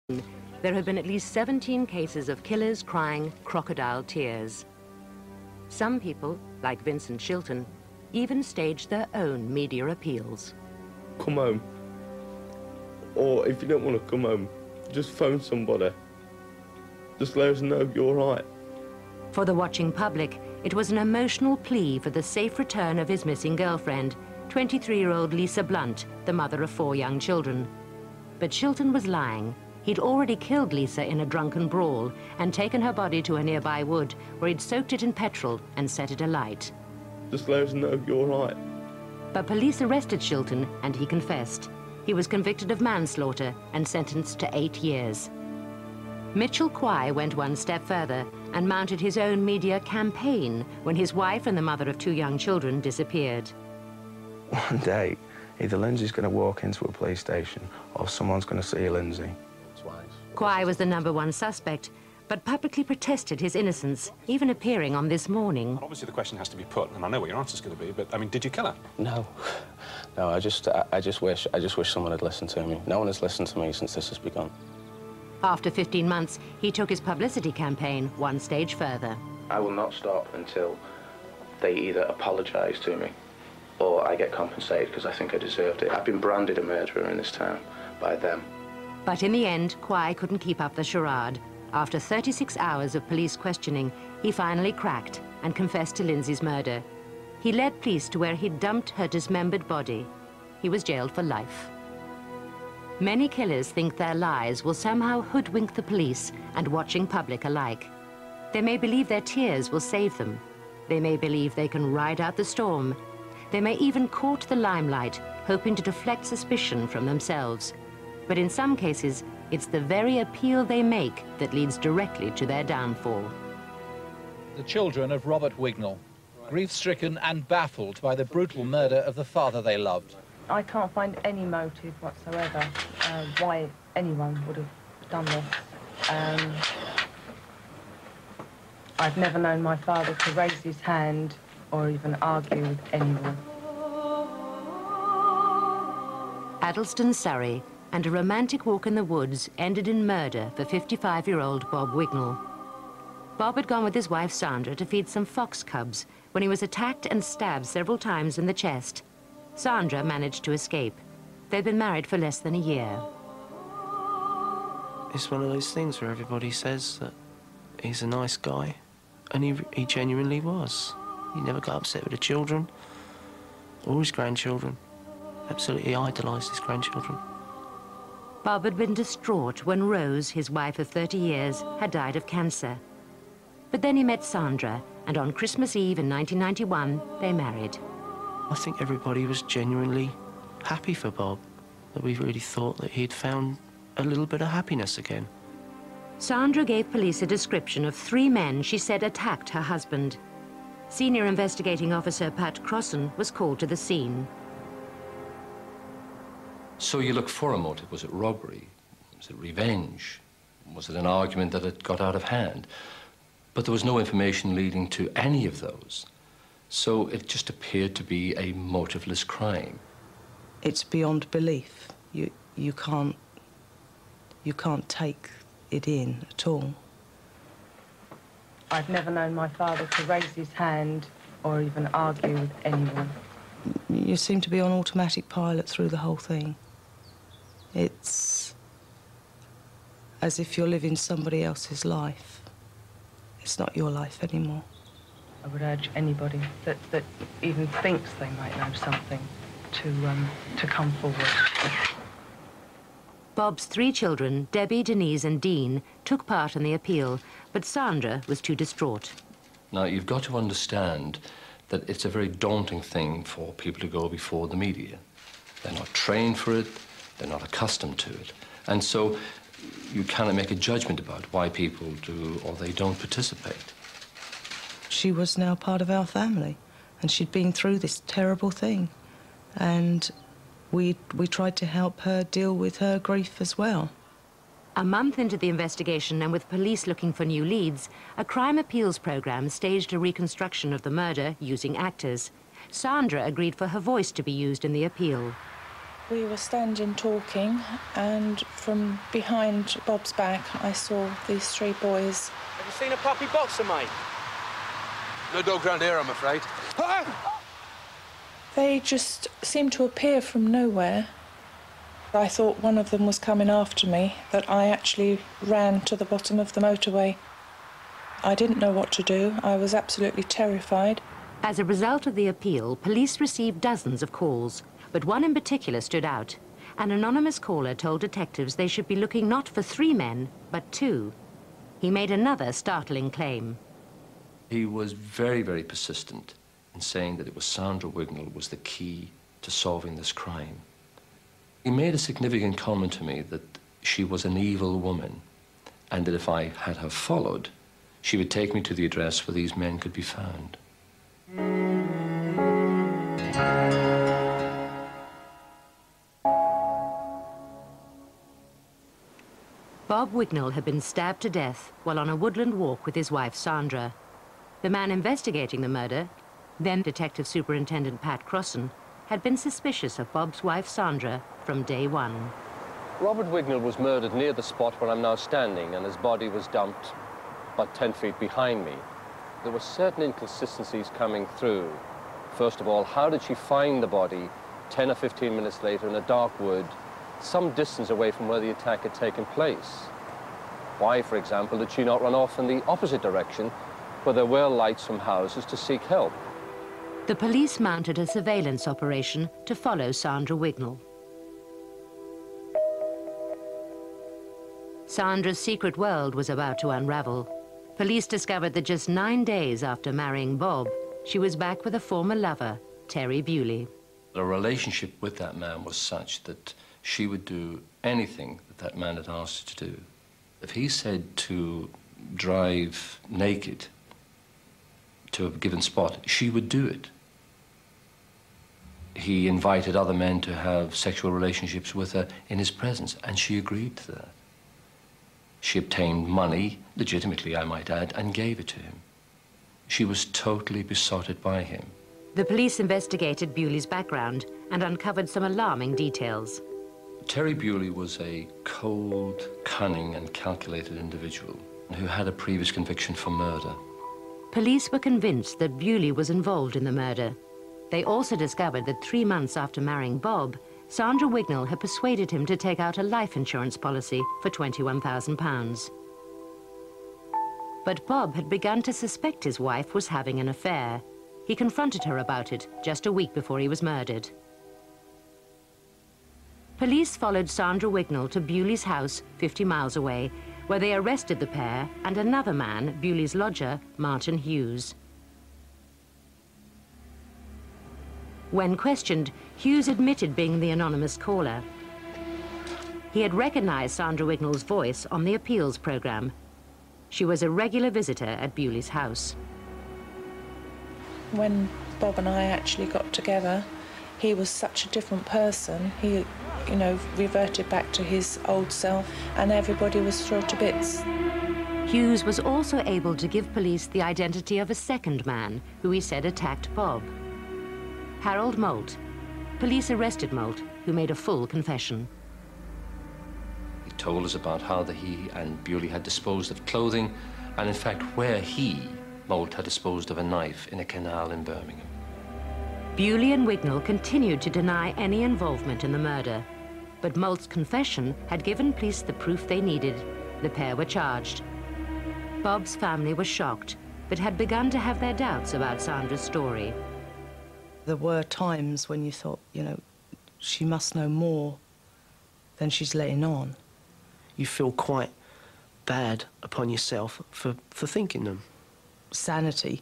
There have been at least 17 cases of killers crying crocodile tears. Some people, like Vincent Shilton, even staged their own media appeals. Come home. Or if you don't want to come home, just phone somebody. Just let us know you're right. For the watching public, it was an emotional plea for the safe return of his missing girlfriend, 23-year-old Lisa Blunt, the mother of 4 young children. But Shilton was lying. He'd already killed Lisa in a drunken brawl and taken her body to a nearby wood where he'd soaked it in petrol and set it alight. Just let us know you're right. But police arrested Shilton and he confessed. He was convicted of manslaughter and sentenced to 8 years. Mitchell Quay went one step further and mounted his own media campaign when his wife and the mother of 2 young children disappeared. One day, either Lindsay's going to walk into a police station or someone's going to see Lindsay. Quay was the #1 suspect, but publicly protested his innocence, even appearing on This Morning. Obviously, the question has to be put, and I know what your answer's going to be, but, I mean, did you kill her? No. No, I just wish someone had listened to me. No one has listened to me since this has begun. After 15 months, he took his publicity campaign one stage further. I will not stop until they either apologise to me or I get compensated because I think I deserved it. I've been branded a murderer in this town by them. But in the end, Quay couldn't keep up the charade. After 36 hours of police questioning, he finally cracked and confessed to Lindsay's murder. He led police to where he'd dumped her dismembered body. He was jailed for life. Many killers think their lies will somehow hoodwink the police and watching public alike. They may believe their tears will save them. They may believe they can ride out the storm. They may even court the limelight, hoping to deflect suspicion from themselves. But in some cases, it's the very appeal they make that leads directly to their downfall. The children of Robert Wignall, grief-stricken and baffled by the brutal murder of the father they loved. I can't find any motive whatsoever why anyone would have done this. I've never known my father to raise his hand or even argue with anyone. Addlestone, Surrey, and a romantic walk in the woods ended in murder for 55-year-old Bob Wignall. Bob had gone with his wife Sandra to feed some fox cubs when he was attacked and stabbed several times in the chest. Sandra managed to escape. They'd been married for less than a year. It's one of those things where everybody says that he's a nice guy, and he genuinely was. He never got upset with the children or his grandchildren. Absolutely idolised his grandchildren. Bob had been distraught when Rose, his wife of 30 years, had died of cancer. But then he met Sandra, and on Christmas Eve in 1991, they married. I think everybody was genuinely happy for Bob, that we really thought that he'd found a little bit of happiness again. Sandra gave police a description of 3 men she said attacked her husband. Senior Investigating Officer Pat Crossan was called to the scene. So you look for a motive. Was it robbery? Was it revenge? Was it an argument that had got out of hand? But there was no information leading to any of those. So it just appeared to be a motiveless crime. It's beyond belief. You can't take it in at all. I've never known my father to raise his hand or even argue with anyone. You seem to be on automatic pilot through the whole thing. It's as if you're living somebody else's life. It's not your life anymore. I would urge anybody that even thinks they might know something to come forward. Bob's 3 children, Debbie, Denise and Dean, took part in the appeal, but Sandra was too distraught. Now, you've got to understand that it's a very daunting thing for people to go before the media. They're not trained for it, they're not accustomed to it. And so you cannot make a judgment about why people do or they don't participate. She was now part of our family, and she'd been through this terrible thing. And we tried to help her deal with her grief as well. A month into the investigation and with police looking for new leads, a crime appeals program staged a reconstruction of the murder using actors. Sandra agreed for her voice to be used in the appeal. We were standing talking, and from behind Bob's back, I saw these three boys. Have you seen a puppy boxer, mate? No dogs round here, I'm afraid. They just seemed to appear from nowhere. I thought one of them was coming after me, but I actually ran to the bottom of the motorway. I didn't know what to do. I was absolutely terrified. As a result of the appeal, police received dozens of calls, but one in particular stood out. An anonymous caller told detectives they should be looking not for 3 men, but 2. He made another startling claim. He was very, very persistent in saying that it was Sandra Wignall was the key to solving this crime. He made a significant comment to me that she was an evil woman, and that if I had her followed, she would take me to the address where these men could be found. Bob Wignall had been stabbed to death while on a woodland walk with his wife, Sandra. The man investigating the murder, then Detective Superintendent Pat Crossan, had been suspicious of Bob's wife, Sandra, from day one. Robert Wignall was murdered near the spot where I'm now standing, and his body was dumped about 10 feet behind me. There were certain inconsistencies coming through. First of all, how did she find the body 10 or 15 minutes later in a dark wood, some distance away from where the attack had taken place? Why, for example, did she not run off in the opposite direction, where there were lights from houses, to seek help? The police mounted a surveillance operation to follow Sandra Wignall. Sandra's secret world was about to unravel. Police discovered that just 9 days after marrying Bob, she was back with a former lover, Terry Bewley. The relationship with that man was such that she would do anything that that man had asked her to do. If he said to drive naked to a given spot, she would do it. He invited other men to have sexual relationships with her in his presence, and she agreed to that. She obtained money, legitimately I might add, and gave it to him. She was totally besotted by him. The police investigated Bewley's background and uncovered some alarming details. Terry Bewley was a cold, cunning, and calculated individual who had a previous conviction for murder. Police were convinced that Bewley was involved in the murder. They also discovered that 3 months after marrying Bob, Sandra Wignall had persuaded him to take out a life insurance policy for £21,000. But Bob had begun to suspect his wife was having an affair. He confronted her about it just a week before he was murdered. Police followed Sandra Wignall to Bewley's house 50 miles away, where they arrested the pair and another man, Bewley's lodger, Martin Hughes. When questioned, Hughes admitted being the anonymous caller. He had recognized Sandra Wignall's voice on the appeals program. She was a regular visitor at Bewley's house. When Bob and I actually got together, he was such a different person. He, you know, reverted back to his old self, and everybody was thrilled to bits. Hughes was also able to give police the identity of a second man who he said attacked Bob. Harold Moult. Police arrested Moult, who made a full confession. He told us about how he and Bewley had disposed of clothing, and in fact where he, Moult, had disposed of a knife in a canal in Birmingham. Bewley and Wignall continued to deny any involvement in the murder, but Moult's confession had given police the proof they needed. The pair were charged. Bob's family was shocked, but had begun to have their doubts about Sandra's story. There were times when you thought, you know, she must know more than she's letting on. You feel quite bad upon yourself for thinking them. Sanity,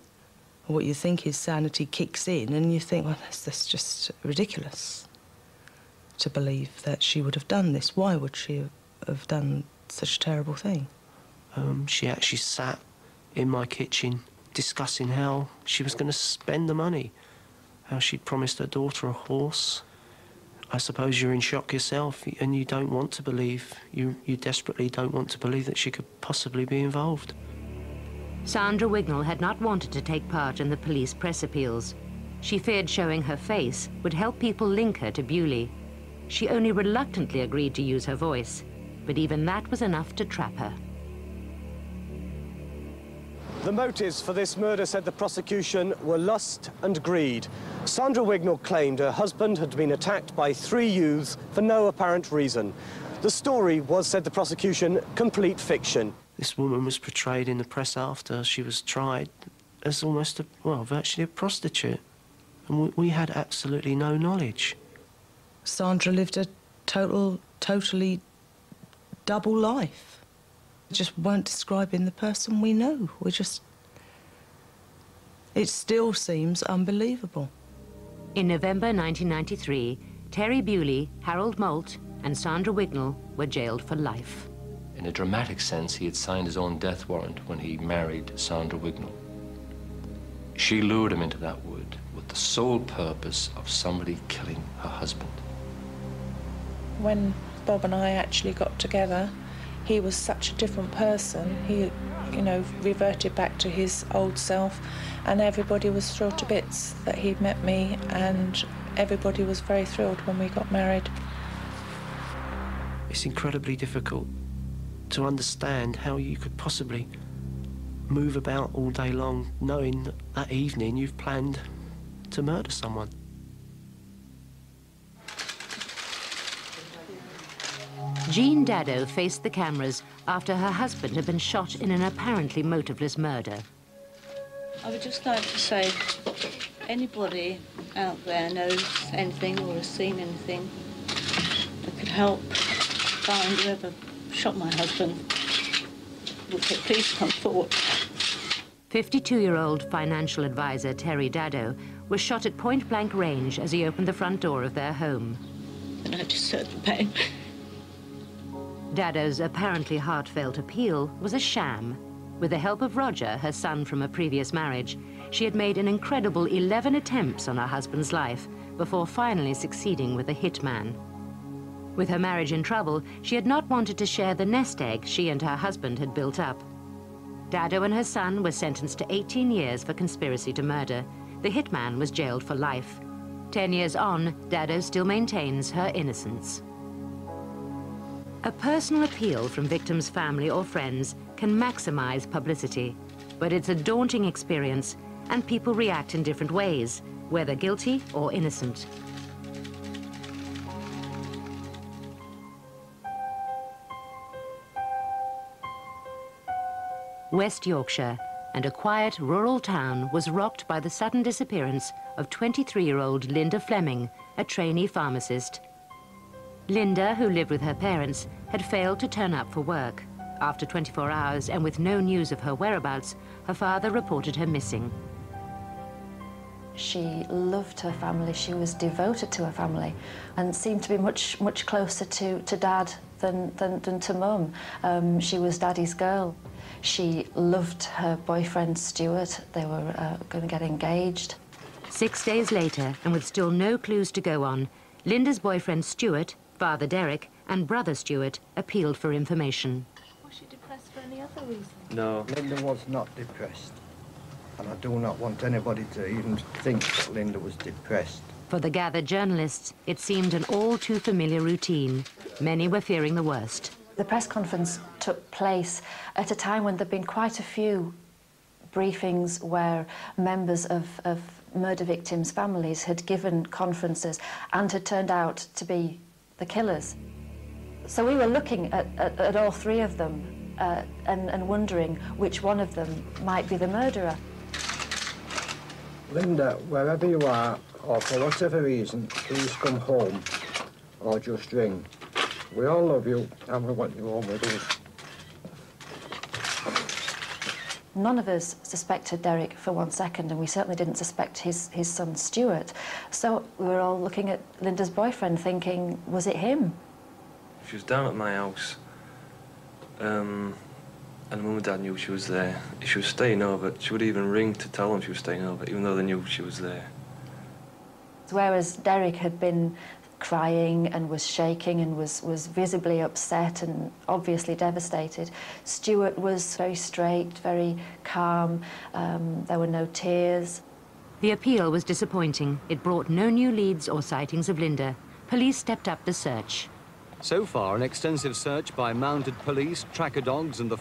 what you think is sanity, kicks in, and you think, well, that's just ridiculous to believe that she would have done this. Why would she have done such a terrible thing? She actually sat in my kitchen discussing how she was going to spend the money, how she'd promised her daughter a horse. I suppose you're in shock yourself, and you don't want to believe, you desperately don't want to believe that she could possibly be involved. Sandra Wignall had not wanted to take part in the police press appeals. She feared showing her face would help people link her to Bewley. she only reluctantly agreed to use her voice, but even that was enough to trap her. The motives for this murder, said the prosecution, were lust and greed. Sandra Wignall claimed her husband had been attacked by 3 youths for no apparent reason. The story was, said the prosecution, complete fiction. This woman was portrayed in the press after she was tried as almost a, well, virtually a prostitute. And we had absolutely no knowledge. Sandra lived a totally double life. We just weren't describing the person we know. It still seems unbelievable. In November 1993, Terry Bewley, Harold Moult and Sandra Wignall were jailed for life. In a dramatic sense, he had signed his own death warrant when he married Sandra Wignall. She lured him into that wood with the sole purpose of somebody killing her husband. When Bob and I actually got together, he was such a different person. He, you know, reverted back to his old self, and everybody was thrilled to bits that he'd met me, and everybody was very thrilled when we got married. It's incredibly difficult to understand how you could possibly move about all day long knowing that that evening you've planned to murder someone. Jean Dado faced the cameras after her husband had been shot in an apparently motiveless murder. I would just like to say, anybody out there knows anything or has seen anything that could help find whoever shot my husband, would please come forward. 52-year-old financial advisor Terry Dado was shot at point-blank range as he opened the front door of their home. And I just heard the pain. Dado's apparently heartfelt appeal was a sham. With the help of Roger, her son from a previous marriage, she had made an incredible 11 attempts on her husband's life before finally succeeding with a hitman. With her marriage in trouble, she had not wanted to share the nest egg she and her husband had built up. Dado and her son were sentenced to 18 years for conspiracy to murder. The hitman was jailed for life. 10 years on, Dado still maintains her innocence. A personal appeal from victims' family or friends can maximize publicity, but it's a daunting experience, and people react in different ways, whether guilty or innocent. West Yorkshire, and a quiet rural town was rocked by the sudden disappearance of 23-year-old Linda Fleming, a trainee pharmacist. Linda, who lived with her parents, had failed to turn up for work. After 24 hours and with no news of her whereabouts, her father reported her missing. She loved her family, she was devoted to her family, and seemed to be much closer to Dad than to Mum. She was Daddy's girl. She loved her boyfriend, Stuart. They were going to get engaged. 6 days later, and with still no clues to go on, Linda's boyfriend, Stuart, father Derek, and brother Stuart appealed for information. Was she depressed for any other reason? No. Linda was not depressed. And I do not want anybody to even think that Linda was depressed. For the gathered journalists, it seemed an all-too-familiar routine. Many were fearing the worst. The press conference took place at a time when there'd been quite a few briefings where members of murder victims' families had given conferences and had turned out to be the killers. So we were looking at all 3 of them and wondering which one of them might be the murderer. Linda, wherever you are, or for whatever reason, please come home or just ring. We all love you and we want you home with us. None of us suspected Derek for 1 second, and we certainly didn't suspect his son Stuart. So we were all looking at Linda's boyfriend thinking, was it him? She was down at my house, and Mum and Dad knew she was there. She was staying over. She would even ring to tell them she was staying over, even though they knew she was there. Whereas Derek had been crying and was shaking and was visibly upset and obviously devastated, Stuart was very straight, very calm. There were no tears. The appeal was disappointing. It brought no new leads or sightings of Linda. Police stepped up the search. So far, an extensive search by mounted police, tracker dogs and the